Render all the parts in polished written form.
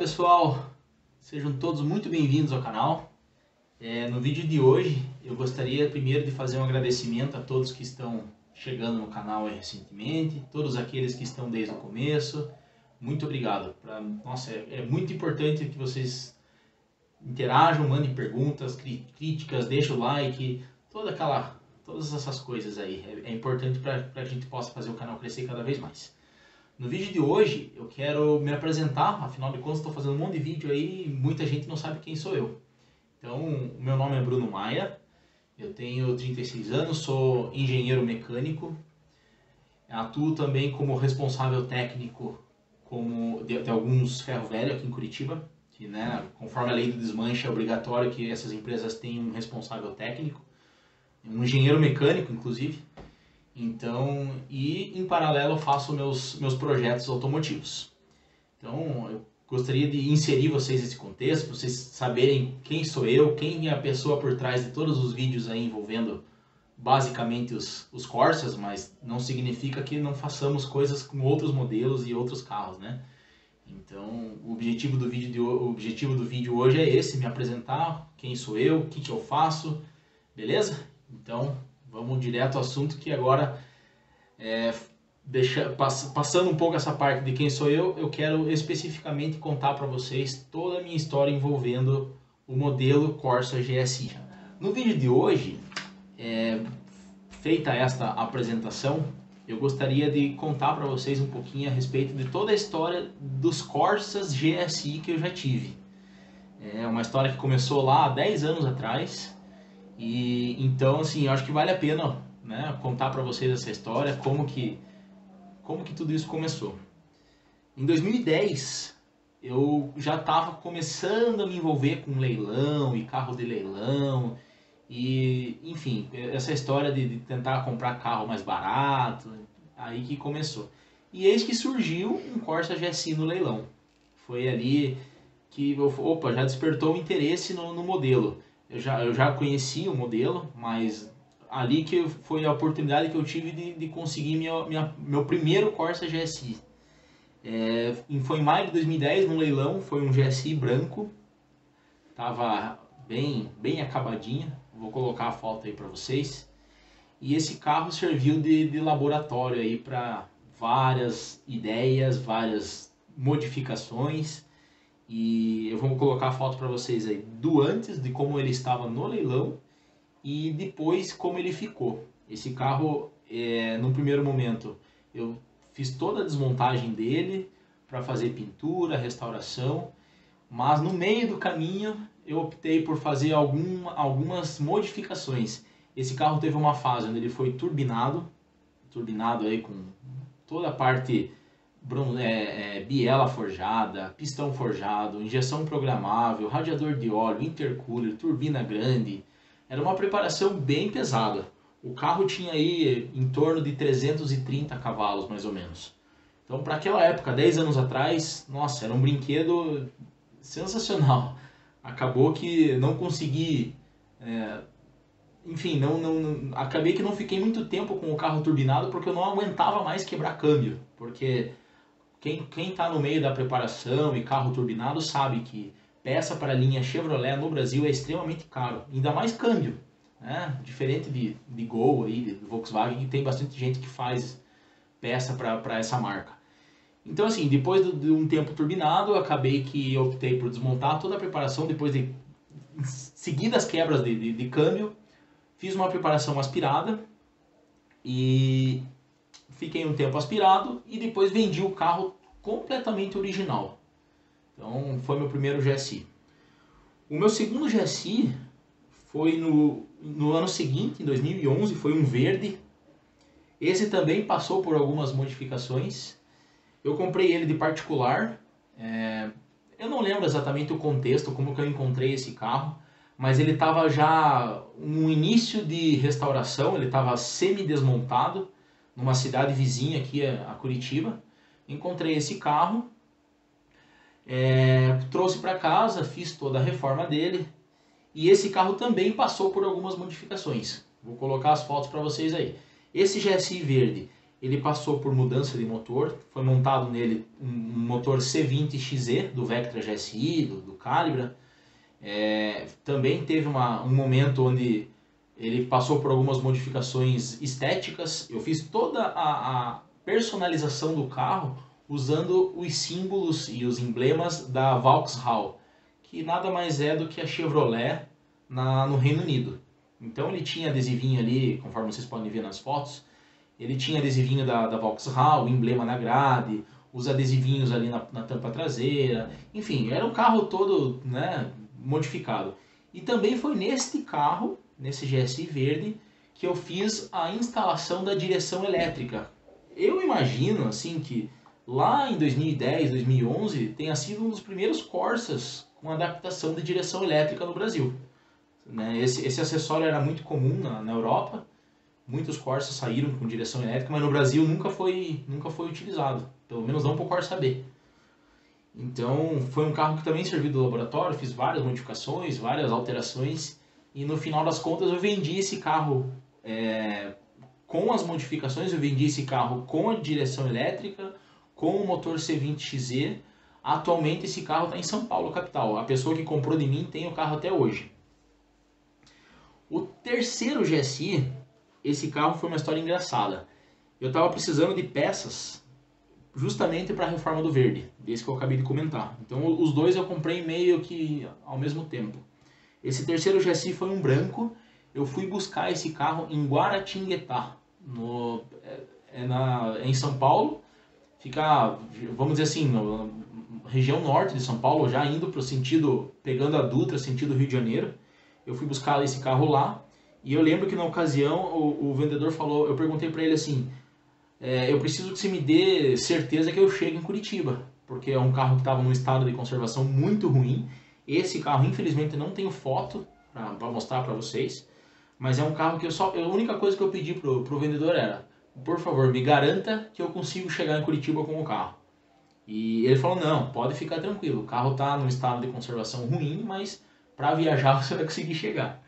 pessoal, sejam todos muito bem-vindos ao canal. No vídeo de hoje eu gostaria primeiro de fazer um agradecimento a todos que estão chegando no canal recentemente, todos aqueles que estão desde o começo. Muito obrigado. Nossa, é muito importante que vocês interajam, mandem perguntas, críticas, deixem o like, todas essas coisas aí. É importante para a gente possa fazer o canal crescer cada vez mais. No vídeo de hoje eu quero me apresentar, afinal de contas estou fazendo um monte de vídeo aí e muita gente não sabe quem sou eu. Então, o meu nome é Bruno Maia, eu tenho 36 anos, sou engenheiro mecânico, atuo também como responsável técnico de alguns ferro velho aqui em Curitiba, que, conforme a lei do desmanche é obrigatório que essas empresas tenham um responsável técnico, um engenheiro mecânico inclusive. Então, e em paralelo eu faço meus projetos automotivos. Então, eu gostaria de inserir vocês nesse contexto, para vocês saberem quem sou eu, quem é a pessoa por trás de todos os vídeos aí envolvendo basicamente os Corsas, mas não significa que não façamos coisas com outros modelos e outros carros, né? Então, o objetivo do vídeo hoje é esse, me apresentar, quem sou eu, o que eu faço, beleza? Então, vamos direto ao assunto, que agora, passando um pouco essa parte de quem sou eu quero especificamente contar para vocês toda a minha história envolvendo o modelo Corsa GSI. No vídeo de hoje, feita esta apresentação, eu gostaria de contar para vocês um pouquinho a respeito de toda a história dos Corsas GSI que eu já tive. É uma história que começou lá há 10 anos atrás. E então, assim, eu acho que vale a pena, né, contar para vocês essa história, como que tudo isso começou. Em 2010, eu já estava começando a me envolver com leilão e carro de leilão, e enfim, essa história de tentar comprar carro mais barato, aí que começou. E eis que surgiu um Corsa GSI no leilão. Foi ali que, já despertou o interesse no modelo. Eu já conheci o modelo, mas ali que foi a oportunidade que eu tive de conseguir meu primeiro Corsa GSI. Foi em maio de 2010, num leilão, foi um GSI branco, tava bem acabadinho, vou colocar a foto aí para vocês. E esse carro serviu de laboratório aí para várias ideias, várias modificações. E eu vou colocar a foto para vocês aí do antes, de como ele estava no leilão, e depois como ele ficou. Esse carro, no primeiro momento, eu fiz toda a desmontagem dele para fazer pintura, restauração, mas no meio do caminho eu optei por fazer algumas modificações. Esse carro teve uma fase onde ele foi turbinado aí com toda a parte biela forjada, pistão forjado, injeção programável, radiador de óleo, intercooler, turbina grande. Era uma preparação bem pesada. O carro tinha aí em torno de 330 cavalos, mais ou menos. Então, para aquela época, 10 anos atrás, nossa, era um brinquedo sensacional. Acabou que não consegui... acabei que não fiquei muito tempo com o carro turbinado porque eu não aguentava mais quebrar câmbio. Porque quem está no meio da preparação e carro turbinado sabe que peça para a linha Chevrolet no Brasil é extremamente caro, ainda mais câmbio, né? Diferente de Gol, aí, de Volkswagen, que tem bastante gente que faz peça para essa marca. Então, assim, depois de um tempo turbinado, eu acabei que optei por desmontar toda a preparação, depois de seguidas quebras de câmbio, fiz uma preparação aspirada e fiquei um tempo aspirado e depois vendi o carro completamente original. Então foi meu primeiro GSI. O meu segundo GSI foi no ano seguinte, em 2011, foi um verde. Esse também passou por algumas modificações. Eu comprei ele de particular. Eu não lembro exatamente o contexto, como que eu encontrei esse carro, mas ele estava já no início de restauração, ele estava semi-desmontado, numa cidade vizinha aqui a Curitiba. Encontrei esse carro, trouxe para casa, fiz toda a reforma dele, e esse carro também passou por algumas modificações. Vou colocar as fotos para vocês aí. Esse GSI verde, ele passou por mudança de motor, foi montado nele um motor C20XE do Vectra GSI, do Calibra. Também teve um momento onde ele passou por algumas modificações estéticas. Eu fiz toda a personalização do carro usando os símbolos e os emblemas da Vauxhall, que nada mais é do que a Chevrolet no Reino Unido. Então ele tinha adesivinho ali, conforme vocês podem ver nas fotos, ele tinha adesivinho da Vauxhall, o emblema na grade, os adesivinhos ali na tampa traseira, enfim, era um carro todo, né, modificado. E também foi neste carro, nesse GSI verde, que eu fiz a instalação da direção elétrica. Eu imagino assim que lá em 2010, 2011, tenha sido um dos primeiros Corsas com adaptação de direção elétrica no Brasil. Esse acessório era muito comum na Europa, muitos Corsas saíram com direção elétrica, mas no Brasil nunca foi utilizado, pelo menos não para o Corsa B. Então foi um carro que também serviu do laboratório, fiz várias modificações, várias alterações, e no final das contas eu vendi esse carro com as modificações, eu vendi esse carro com a direção elétrica, com o motor C20XE. Atualmente esse carro está em São Paulo, capital. A pessoa que comprou de mim tem o carro até hoje. O terceiro GSI, esse carro foi uma história engraçada. Eu estava precisando de peças justamente para a reforma do verde, desse que eu acabei de comentar. Então os dois eu comprei meio que ao mesmo tempo. Esse terceiro GSI foi um branco. Eu fui buscar esse carro em Guaratinguetá, em São Paulo. Fica, vamos dizer assim, na região norte de São Paulo, já indo para o sentido, pegando a Dutra, sentido Rio de Janeiro. Eu fui buscar esse carro lá, e eu lembro que na ocasião o vendedor falou, eu perguntei para ele assim, eu preciso que você me dê certeza que eu chego em Curitiba, porque é um carro que estava num estado de conservação muito ruim. Esse carro, infelizmente, não tenho foto para mostrar para vocês, mas é um carro que a única coisa que eu pedi pro vendedor era, por favor, me garanta que eu consigo chegar em Curitiba com o carro. E ele falou, não, pode ficar tranquilo, o carro está num estado de conservação ruim, mas para viajar você vai conseguir chegar.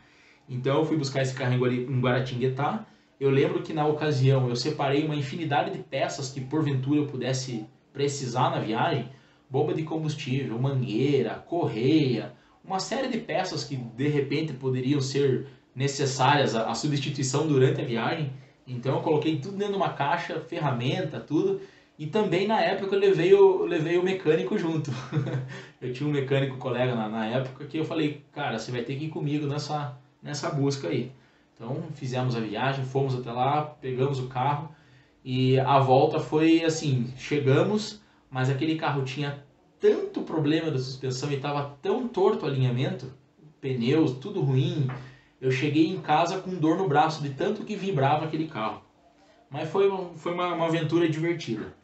Então eu fui buscar esse carro em Guaratinguetá. Eu lembro que na ocasião eu separei uma infinidade de peças que porventura eu pudesse precisar na viagem. Bomba de combustível, mangueira, correia, uma série de peças que de repente poderiam ser necessárias à substituição durante a viagem. Então eu coloquei tudo dentro de uma caixa, ferramenta, tudo. E também na época eu levei o mecânico junto. Eu tinha um mecânico colega na época que eu falei, cara, você vai ter que ir comigo nessa busca aí. Então fizemos a viagem, fomos até lá, pegamos o carro e a volta foi assim, chegamos, mas aquele carro tinha tanto problema da suspensão e estava tão torto o alinhamento, pneus, tudo ruim. Eu cheguei em casa com dor no braço de tanto que vibrava aquele carro. Mas foi uma aventura divertida.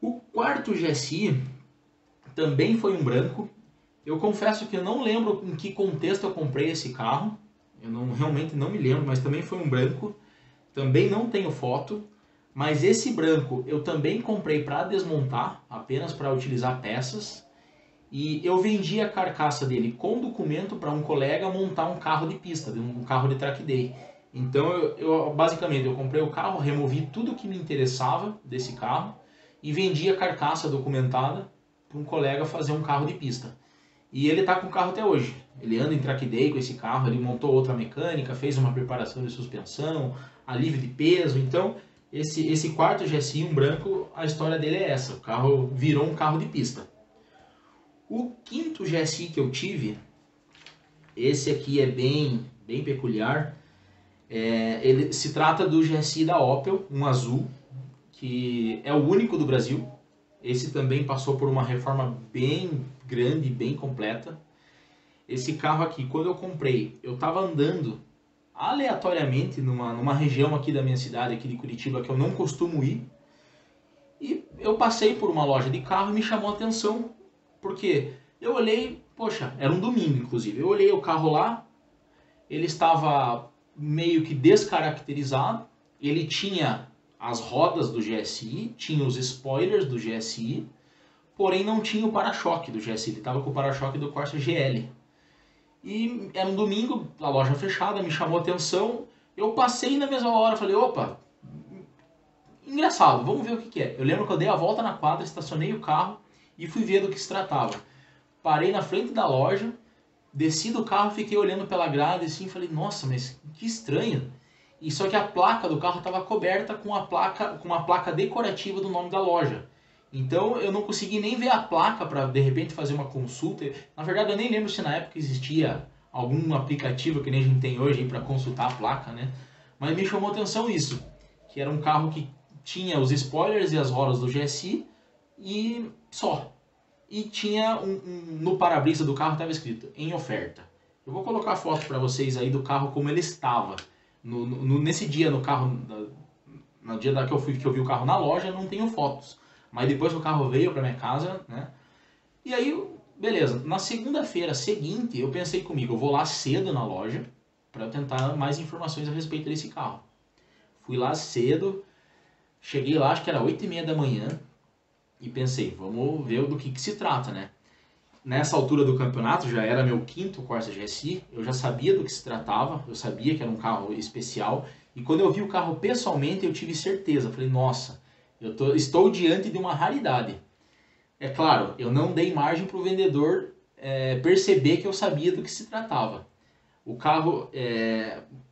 O quarto GSI também foi um branco. Eu confesso que eu não lembro em que contexto eu comprei esse carro. Realmente não me lembro, mas também foi um branco. Também não tenho foto. Mas esse branco eu também comprei para desmontar, apenas para utilizar peças. E eu vendi a carcaça dele com documento para um colega montar um carro de pista, um carro de track day. Então basicamente eu comprei o carro, removi tudo que me interessava desse carro e vendi a carcaça documentada para um colega fazer um carro de pista. E ele está com o carro até hoje. Ele anda em track day com esse carro, ele montou outra mecânica, fez uma preparação de suspensão, alívio de peso. Então esse quarto GSI, um branco, a história dele é essa. O carro virou um carro de pista. O quinto GSI que eu tive, esse aqui é bem peculiar. Ele se trata do GSI da Opel, um azul, que é o único do Brasil. Esse também passou por uma reforma bem grande, bem completa. Esse carro aqui, quando eu comprei, eu estava andando aleatoriamente numa região aqui da minha cidade, aqui de Curitiba, que eu não costumo ir. E eu passei por uma loja de carro e me chamou a atenção, porque eu olhei, poxa, era um domingo inclusive, eu olhei o carro lá, ele estava meio que descaracterizado, ele tinha as rodas do GSI, tinha os spoilers do GSI, porém não tinha o para-choque do GSI, ele estava com o para-choque do Corsa GL. E era um domingo, a loja fechada, me chamou a atenção, eu passei na mesma hora, falei, opa, engraçado, vamos ver o que que é. Eu lembro que eu dei a volta na quadra, estacionei o carro e fui ver do que se tratava. Parei na frente da loja, desci do carro, fiquei olhando pela grade assim, falei, nossa, mas que estranho. E só que a placa do carro estava coberta com uma placa decorativa do nome da loja. Então eu não consegui nem ver a placa para de repente fazer uma consulta. Na verdade eu nem lembro se na época existia algum aplicativo que nem a gente tem hoje para consultar a placa, né? Mas me chamou atenção isso, que era um carro que tinha os spoilers e as rodas do GSI e só. E tinha no para-brisa do carro estava escrito em oferta. Eu vou colocar a foto para vocês aí do carro como ele estava. Nesse dia no carro, no dia que eu vi o carro na loja, não tenho fotos. Mas depois que o carro veio para minha casa, né? E aí, beleza. Na segunda-feira seguinte, eu pensei comigo, eu vou lá cedo na loja para tentar mais informações a respeito desse carro. Fui lá cedo, cheguei lá, acho que era 8h30 da manhã, e pensei, vamos ver do que se trata, né? Nessa altura do campeonato, já era meu quinto Corsa GSI, eu já sabia do que se tratava, eu sabia que era um carro especial, e quando eu vi o carro pessoalmente, eu tive certeza, falei, nossa, estou diante de uma raridade. É claro, eu não dei margem para o vendedor perceber que eu sabia do que se tratava. O carro,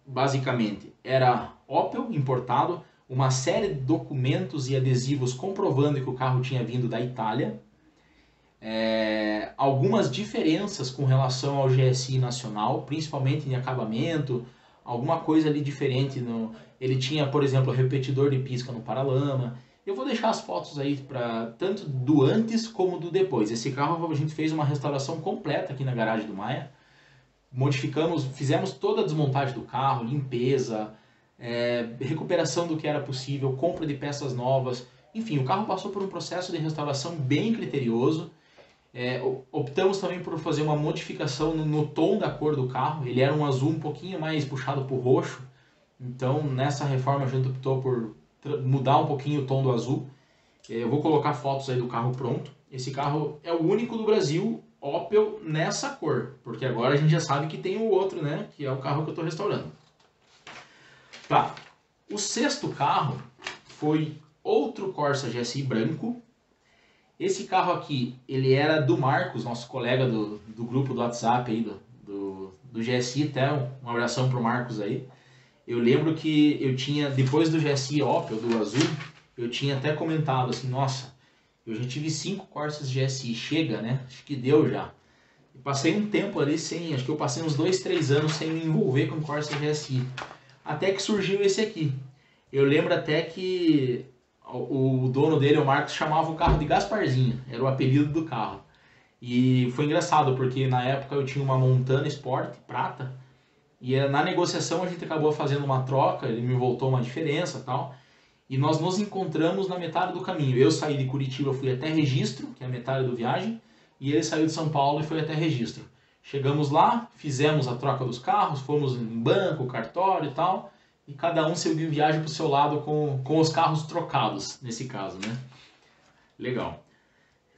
basicamente, era Opel importado, uma série de documentos e adesivos comprovando que o carro tinha vindo da Itália, algumas diferenças com relação ao GSI nacional, principalmente em acabamento, alguma coisa ali diferente. Ele tinha, por exemplo, repetidor de pisca no paralama. Eu vou deixar as fotos aí para tanto do antes como do depois. Esse carro a gente fez uma restauração completa aqui na garagem do Maia. Modificamos, fizemos toda a desmontagem do carro, limpeza, recuperação do que era possível, compra de peças novas. Enfim, o carro passou por um processo de restauração bem criterioso. Optamos também por fazer uma modificação no tom da cor do carro. Ele era um azul um pouquinho mais puxado para o roxo. Então, nessa reforma a gente optou por mudar um pouquinho o tom do azul. Eu vou colocar fotos aí do carro pronto. Esse carro é o único do Brasil Opel nessa cor, porque agora a gente já sabe que tem o outro, né, que é o carro que eu estou restaurando. Tá. O sexto carro foi outro Corsa GSI branco. Esse carro aqui, ele era do Marcos, nosso colega do grupo do WhatsApp aí, do GSI, até um abração pro Marcos aí. Eu lembro que eu tinha, depois do GSI Opel, do azul, eu tinha até comentado assim, nossa, eu já tive 5 Corsas GSI, chega, né? Acho que deu já. E passei um tempo ali sem, acho que eu passei uns 2, 3 anos sem me envolver com Corsa GSI. Até que surgiu esse aqui. Eu lembro até que o dono dele, o Marcos, chamava o carro de Gasparzinho, era o apelido do carro. E foi engraçado, porque na época eu tinha uma Montana Sport prata, e na negociação a gente acabou fazendo uma troca, ele me voltou uma diferença e tal, e nós nos encontramos na metade do caminho. Eu saí de Curitiba, fui até Registro, que é a metade do viagem, e ele saiu de São Paulo e foi até Registro. Chegamos lá, fizemos a troca dos carros, fomos em banco, cartório e tal, e cada um seguiu viagem para o seu lado com os carros trocados, nesse caso, né? Legal.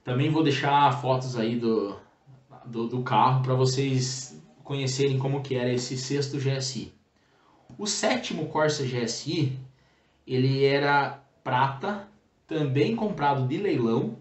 Também vou deixar fotos aí do carro para vocês conhecerem como que era esse sexto GSI. O sétimo Corsa GSI, ele era prata, também comprado de leilão.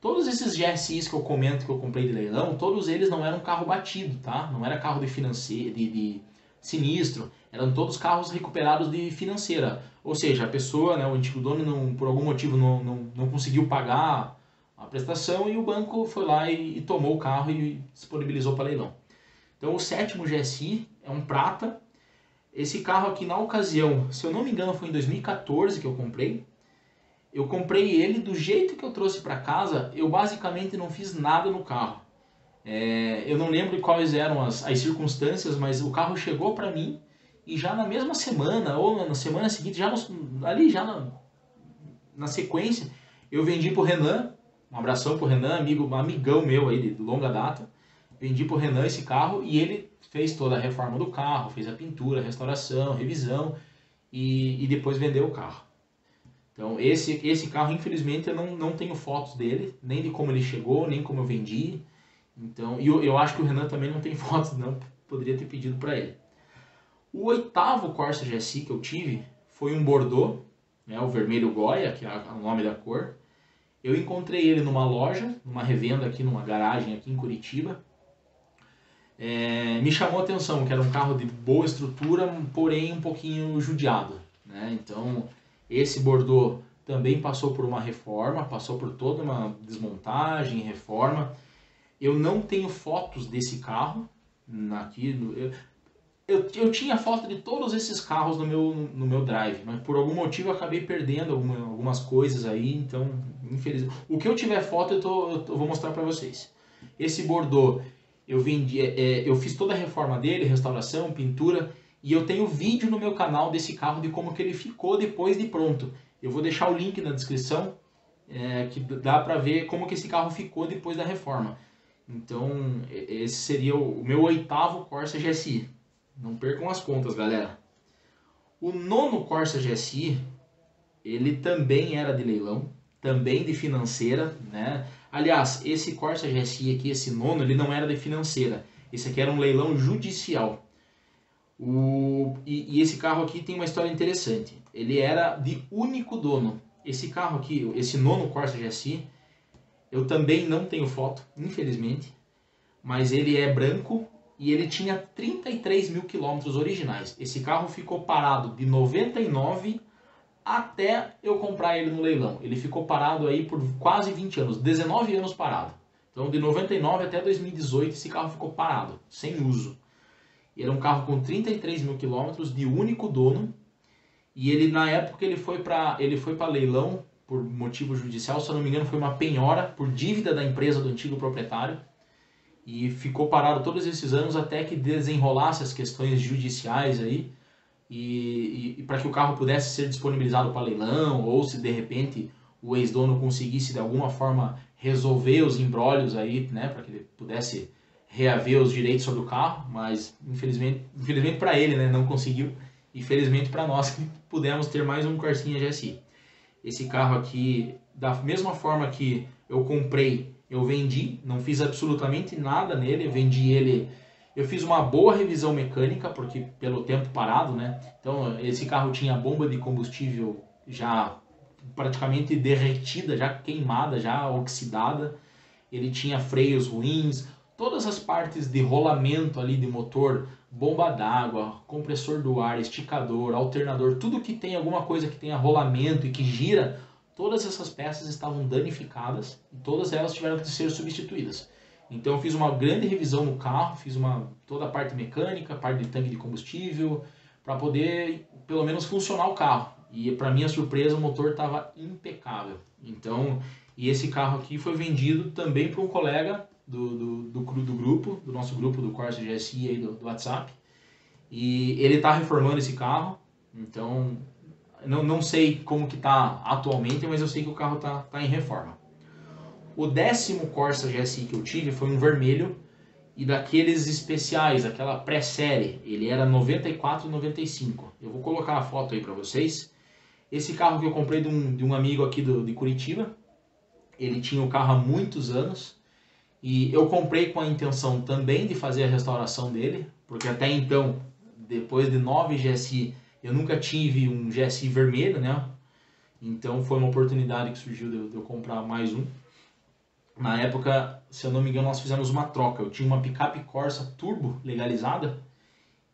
Todos esses GSIs que eu comento que eu comprei de leilão, todos eles não eram carro batido, tá? Não era carro de sinistro, eram todos carros recuperados de financeira. Ou seja, a pessoa, né, o antigo dono, por algum motivo não conseguiu pagar a prestação e o banco foi lá e tomou o carro e disponibilizou para leilão. Então o sétimo GSI é um prata. Esse carro aqui na ocasião, se eu não me engano, foi em 2014 que eu comprei. Eu comprei ele do jeito que eu trouxe para casa, eu basicamente não fiz nada no carro. Eu não lembro quais eram as circunstâncias, mas o carro chegou para mim e já na mesma semana ou na semana seguinte, na sequência, eu vendi pro Renan. Um abração pro Renan, amigão meu aí de longa data. Vendi pro Renan esse carro e ele fez toda a reforma do carro, fez a pintura, restauração, revisão e depois vendeu o carro. Então esse carro, infelizmente, eu não tenho fotos dele, nem de como ele chegou, nem como eu vendi. Então, eu acho que o Renan também não tem fotos, não, poderia ter pedido para ele. O oitavo Corsa GSI que eu tive foi um Bordeaux, né, o vermelho Goya, que é o nome da cor. Eu encontrei ele numa loja, numa revenda aqui, numa garagem aqui em Curitiba. Me chamou a atenção que era um carro de boa estrutura, porém um pouquinho judiado, né? Então esse Bordeaux também passou por uma reforma, passou por toda uma desmontagem, reforma. Eu não tenho fotos desse carro aqui. Eu tinha foto de todos esses carros no meu drive, mas por algum motivo eu acabei perdendo algumas coisas aí, então infelizmente. O que eu tiver foto eu vou mostrar para vocês. Esse Bordeaux eu vendi, eu fiz toda a reforma dele, restauração, pintura, e eu tenho vídeo no meu canal desse carro de como que ele ficou depois de pronto. Eu vou deixar o link na descrição, que dá para ver como que esse carro ficou depois da reforma. Então esse seria o meu 8º Corsa GSI. Não percam as contas, galera. O 9º Corsa GSI, ele também era de leilão, também de financeira, né? Aliás, esse Corsa GSI aqui, esse 9º, ele não era de financeira. Esse aqui era um leilão judicial. E esse carro aqui tem uma história interessante. Ele era de único dono. Esse carro aqui, esse 9º Corsa GSI, eu também não tenho foto, infelizmente. Mas ele é branco e ele tinha 33 mil quilômetros originais. Esse carro ficou parado de 99 até eu comprar ele no leilão. Ele ficou parado aí por quase 20 anos, 19 anos parado. Então de 99 até 2018 esse carro ficou parado, sem uso. E era um carro com 33 mil quilômetros, de único dono. E ele, na época, ele foi para leilão por motivo judicial, se eu não me engano foi uma penhora por dívida da empresa do antigo proprietário. E ficou parado todos esses anos até que desenrolasse as questões judiciais aí. E para que o carro pudesse ser disponibilizado para leilão, ou se de repente o ex-dono conseguisse de alguma forma resolver os imbrólios aí, né, para que ele pudesse reaver os direitos sobre o carro, mas infelizmente para ele, né, não conseguiu, e felizmente para nós que pudemos ter mais um Corsinha GSI. Esse carro aqui, da mesma forma que eu comprei, eu vendi, não fiz absolutamente nada nele, vendi ele. Eu fiz uma boa revisão mecânica, porque pelo tempo parado, né? Então esse carro tinha bomba de combustível já praticamente derretida, já queimada, já oxidada. Ele tinha freios ruins, todas as partes de rolamento ali de motor, bomba d'água, compressor do ar, esticador, alternador, tudo que tem alguma coisa que tenha rolamento e que gira, todas essas peças estavam danificadas e todas elas tiveram que ser substituídas. Então eu fiz uma grande revisão no carro, fiz toda a parte mecânica, a parte de tanque de combustível, para poder pelo menos funcionar o carro. E para minha surpresa o motor estava impecável. Então, e esse carro aqui foi vendido também para um colega do grupo, do nosso grupo do Corsa GSI aí do WhatsApp. E ele está reformando esse carro, então não sei como que está atualmente, mas eu sei que o carro tá em reforma. O 10º Corsa GSI que eu tive foi um vermelho e daqueles especiais, aquela pré-série. Ele era 94 e 95. Eu vou colocar a foto aí para vocês. Esse carro que eu comprei de um amigo aqui de Curitiba. Ele tinha o carro há muitos anos. E eu comprei com a intenção também de fazer a restauração dele. Porque até então, depois de 9 GSI, eu nunca tive um GSI vermelho, né? Então foi uma oportunidade que surgiu de eu comprar mais um. Na época, se eu não me engano, nós fizemos uma troca. Eu tinha uma picape Corsa Turbo legalizada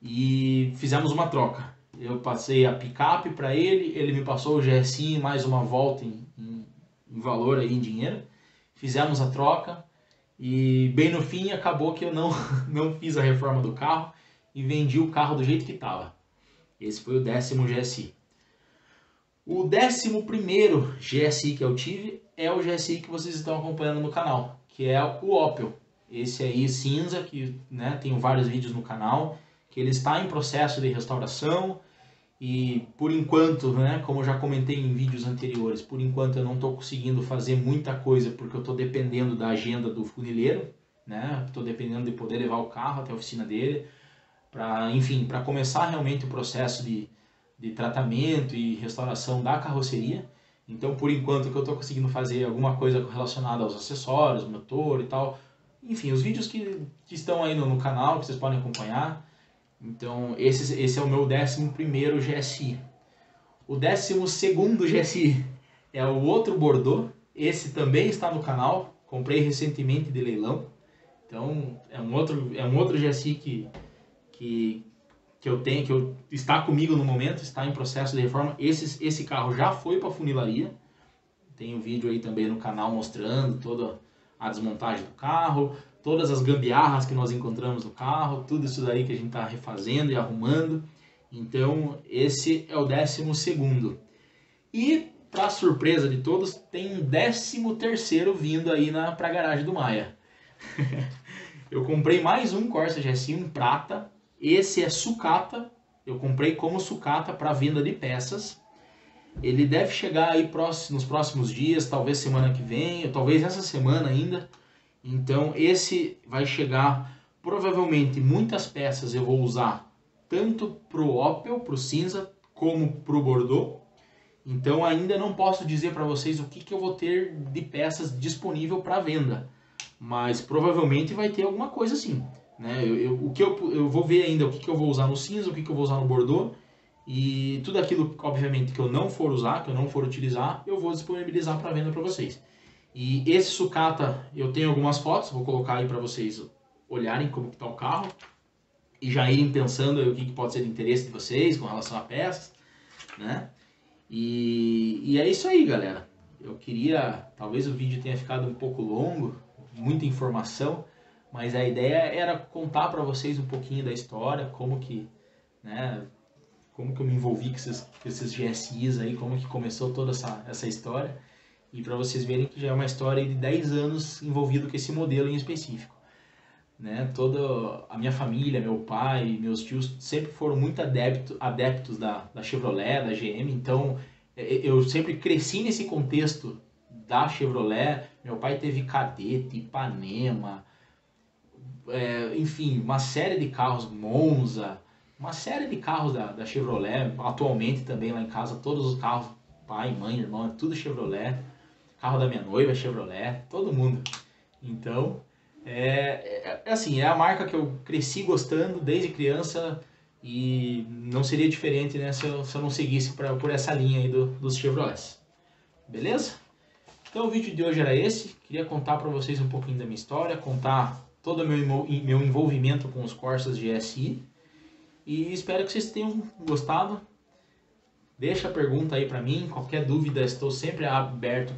e fizemos uma troca. Eu passei a picape para ele me passou o GSI mais uma volta em valor aí, em dinheiro. Fizemos a troca e bem no fim acabou que eu não fiz a reforma do carro e vendi o carro do jeito que estava. Esse foi o 10º GSI. O 11º GSI que eu tive é o GSI que vocês estão acompanhando no canal, que é o Opel. Esse aí cinza, que né, tenho vários vídeos no canal, que ele está em processo de restauração e por enquanto, né, como eu já comentei em vídeos anteriores, por enquanto eu não estou conseguindo fazer muita coisa porque eu estou dependendo da agenda do funileiro, né, estou dependendo de poder levar o carro até a oficina dele, para começar realmente o processo de tratamento e restauração da carroceria. Então, por enquanto, que eu estou conseguindo fazer alguma coisa relacionada aos acessórios, motor e tal. Enfim, os vídeos que estão aí no canal, que vocês podem acompanhar. Então, esse é o meu 11º GSI. O 12º GSI é o outro Bordeaux. Esse também está no canal. Comprei recentemente de leilão. Então é um outro GSI que eu tenho, está comigo no momento, está em processo de reforma. Esse carro já foi para a funilaria. Tem um vídeo aí também no canal mostrando toda a desmontagem do carro, todas as gambiarras que nós encontramos no carro, tudo isso daí que a gente está refazendo e arrumando. Então esse é o 12º. E para surpresa de todos, tem um 13º vindo aí para a garagem do Maia. Eu comprei mais um Corsa GSI, um prata. Esse é sucata. Eu comprei como sucata para venda de peças. Ele deve chegar aí nos próximos dias, talvez semana que vem, ou talvez essa semana ainda. Então esse vai chegar, provavelmente muitas peças eu vou usar tanto pro Opel, pro cinza, como pro Bordeaux. Então ainda não posso dizer para vocês o que eu vou ter de peças disponível para venda, mas provavelmente vai ter alguma coisa assim, né? Eu vou ver ainda o que eu vou usar no cinza, o que eu vou usar no Bordeaux, e tudo aquilo, obviamente, que eu não for usar, que eu não for utilizar, eu vou disponibilizar para venda para vocês. E esse sucata, eu tenho algumas fotos, vou colocar aí para vocês olharem como está o carro e já irem pensando aí o que pode ser de interesse de vocês com relação a peças, né? E é isso aí, galera. Eu queria, talvez o vídeo tenha ficado um pouco longo, muita informação, mas a ideia era contar para vocês um pouquinho da história, como que, né, como que eu me envolvi com esses GSIs aí, como que começou toda essa história, e para vocês verem que já é uma história de 10 anos envolvido com esse modelo em específico. Né? Toda a minha família, meu pai, meus tios sempre foram muito adeptos da Chevrolet, da GM, então eu sempre cresci nesse contexto da Chevrolet. Meu pai teve Cadete, Ipanema, enfim, uma série de carros, Monza, uma série de carros da Chevrolet. Atualmente também lá em casa, todos os carros, pai, mãe, irmão, é tudo Chevrolet. Carro da minha noiva é Chevrolet, todo mundo. Então assim, é a marca que eu cresci gostando desde criança, e não seria diferente, né, se eu não seguisse por essa linha aí dos Chevrolets. Beleza? Então o vídeo de hoje era esse. Queria contar para vocês um pouquinho da minha história, contar todo o meu envolvimento com os Corsas GSI, e espero que vocês tenham gostado. Deixa a pergunta aí para mim, qualquer dúvida estou sempre aberto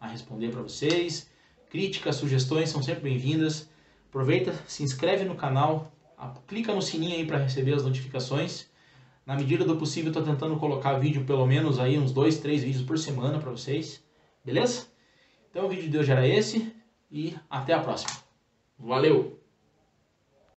a responder para vocês. Críticas, sugestões são sempre bem-vindas. Aproveita, se inscreve no canal, clica no sininho aí para receber as notificações. Na medida do possível, estou tentando colocar vídeo pelo menos aí uns 2, 3 vídeos por semana para vocês. Beleza? Então o vídeo de hoje era esse e até a próxima. Valeu!